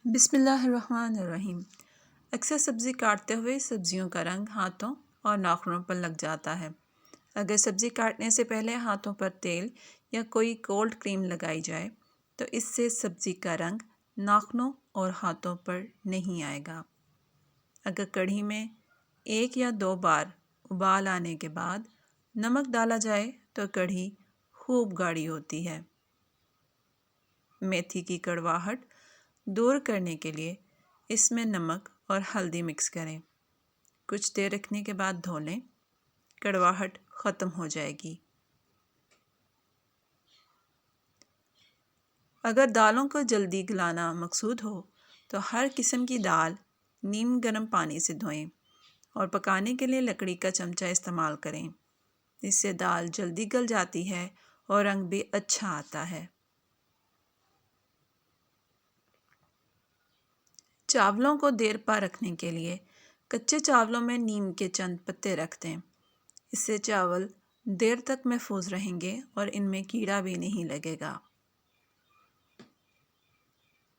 بسم اللہ الرحمن الرحیم۔ اکثر سبزی کاٹتے ہوئے سبزیوں کا رنگ ہاتھوں اور ناخنوں پر لگ جاتا ہے۔ اگر سبزی کاٹنے سے پہلے ہاتھوں پر تیل یا کوئی کولڈ کریم لگائی جائے تو اس سے سبزی کا رنگ ناخنوں اور ہاتھوں پر نہیں آئے گا۔ اگر کڑھی میں 1 یا 2 بار ابال آنے کے بعد نمک ڈالا جائے تو کڑھی خوب گاڑھی ہوتی ہے۔ میتھی کی کڑواہٹ دور کرنے کے لیے اس میں نمک اور ہلدی مکس کریں۔ کچھ دیر رکھنے کے بعد دھو لیں، کڑواہٹ ختم ہو جائے گی۔ اگر دالوں کو جلدی گلانا مقصود ہو تو ہر قسم کی دال نیم گرم پانی سے دھوئیں اور پکانے کے لیے لکڑی کا چمچہ استعمال کریں۔ اس سے دال جلدی گل جاتی ہے اور رنگ بھی اچھا آتا ہے۔ چاولوں کو دیر پا رکھنے کے لیے کچے چاولوں میں نیم کے چند پتے رکھ دیں۔ اس سے چاول دیر تک محفوظ رہیں گے اور ان میں کیڑا بھی نہیں لگے گا۔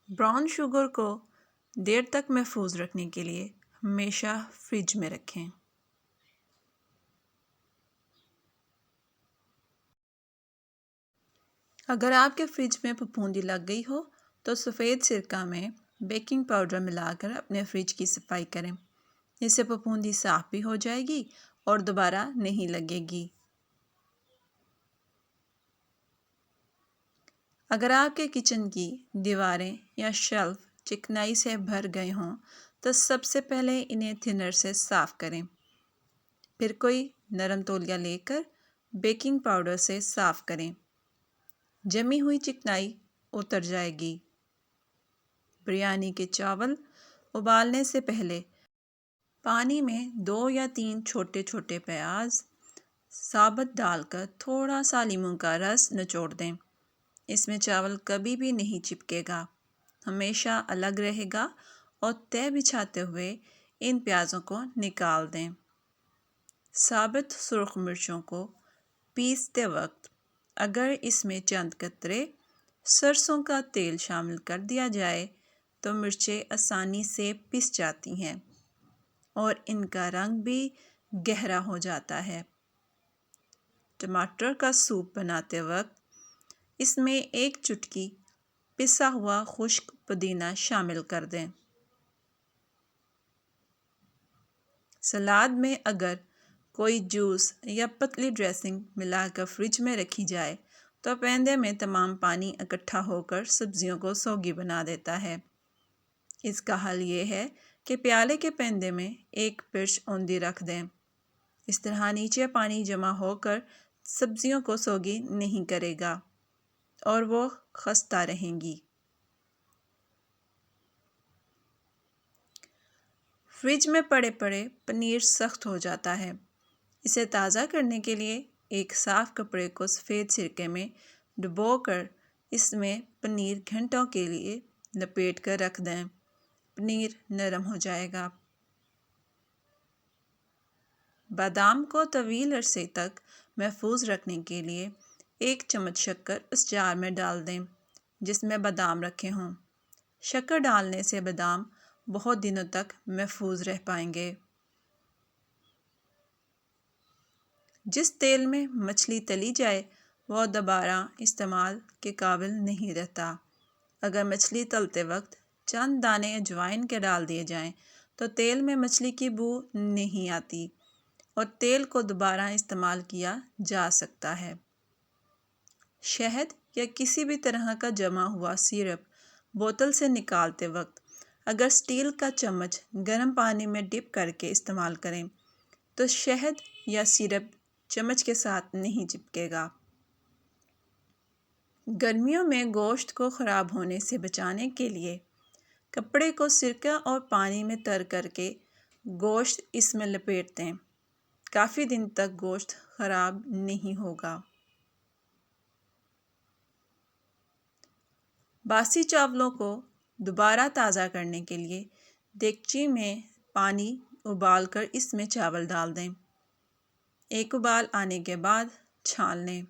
براؤن شوگر کو دیر تک محفوظ رکھنے کے لیے ہمیشہ فریج میں رکھیں۔ اگر آپ کے فریج میں پھپھوندی لگ گئی ہو تو سفید سرکہ میں بیکنگ پاؤڈر ملا کر اپنے فریج کی صفائی کریں۔ اس سے پھپھوندی صاف بھی ہو جائے گی اور دوبارہ نہیں لگے گی۔ اگر آپ کے کچن کی دیواریں یا شیلف چکنائی سے بھر گئے ہوں تو سب سے پہلے انہیں تھنر سے صاف کریں۔ پھر کوئی نرم تولیہ لے کر بیکنگ پاؤڈر سے صاف کریں۔ جمی ہوئی چکنائی اتر جائے گی۔ بریانی کے چاول ابالنے سے پہلے پانی میں 2 یا 3 چھوٹے چھوٹے پیاز ثابت ڈال کر تھوڑا سا لیموں کا رس نچوڑ دیں۔ اس میں چاول کبھی بھی نہیں چپکے گا، ہمیشہ الگ رہے گا اور تہہ بچھاتے ہوئے ان پیازوں کو نکال دیں۔ ثابت سرخ مرچوں کو پیستے وقت اگر اس میں چند قطرے سرسوں کا تیل شامل کر دیا جائے تو مرچیں آسانی سے پس جاتی ہیں اور ان کا رنگ بھی گہرا ہو جاتا ہے۔ ٹماٹر کا سوپ بناتے وقت اس میں 1 چٹکی پسا ہوا خشک پودینہ شامل کر دیں۔ سلاد میں اگر کوئی جوس یا پتلی ڈریسنگ ملا کر فریج میں رکھی جائے تو پیندے میں تمام پانی اکٹھا ہو کر سبزیوں کو سوگی بنا دیتا ہے۔ اس کا حل یہ ہے کہ پیالے کے پیندے میں 1 پرچ اوندھی رکھ دیں۔ اس طرح نیچے پانی جمع ہو کر سبزیوں کو سوگی نہیں کرے گا اور وہ خستہ رہیں گی۔ فریج میں پڑے پڑے پنیر سخت ہو جاتا ہے۔ اسے تازہ کرنے کے لیے ایک صاف کپڑے کو سفید سرکے میں ڈبو کر اس میں پنیر گھنٹوں کے لیے لپیٹ کر رکھ دیں۔ پنیر نرم ہو جائے گا۔ بادام کو طویل عرصے تک محفوظ رکھنے کے لیے 1 چمچ شکر اس جار میں ڈال دیں جس میں بادام رکھے ہوں۔ شکر ڈالنے سے بادام بہت دنوں تک محفوظ رہ پائیں گے۔ جس تیل میں مچھلی تلی جائے وہ دوبارہ استعمال کے قابل نہیں رہتا۔ اگر مچھلی تلتے وقت چند دانے اجوائن کے ڈال دیے جائیں تو تیل میں مچھلی کی بو نہیں آتی اور تیل کو دوبارہ استعمال کیا جا سکتا ہے۔ شہد یا کسی بھی طرح کا جمع ہوا سیرپ بوتل سے نکالتے وقت اگر اسٹیل کا چمچ گرم پانی میں ڈپ کر کے استعمال کریں تو شہد یا سیرپ چمچ کے ساتھ نہیں چپکے گا۔ گرمیوں میں گوشت کو خراب ہونے سے بچانے کے لیے کپڑے کو سرکہ اور پانی میں تر کر کے گوشت اس میں لپیٹ دیں۔ کافی دن تک گوشت خراب نہیں ہوگا۔ باسی چاولوں کو دوبارہ تازہ کرنے کے لیے دیگچی میں پانی ابال کر اس میں چاول ڈال دیں۔ 1 ابال آنے کے بعد چھان لیں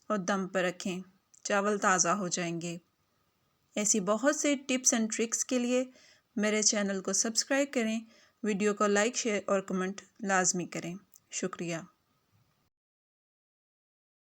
اور دم پر رکھیں۔ چاول تازہ ہو جائیں گے۔ ایسی بہت سے ٹپس اینڈ ٹرکس کے لیے میرے چینل کو سبسکرائب کریں، ویڈیو کو لائک، شیئر اور کمنٹ لازمی کریں۔ شکریہ۔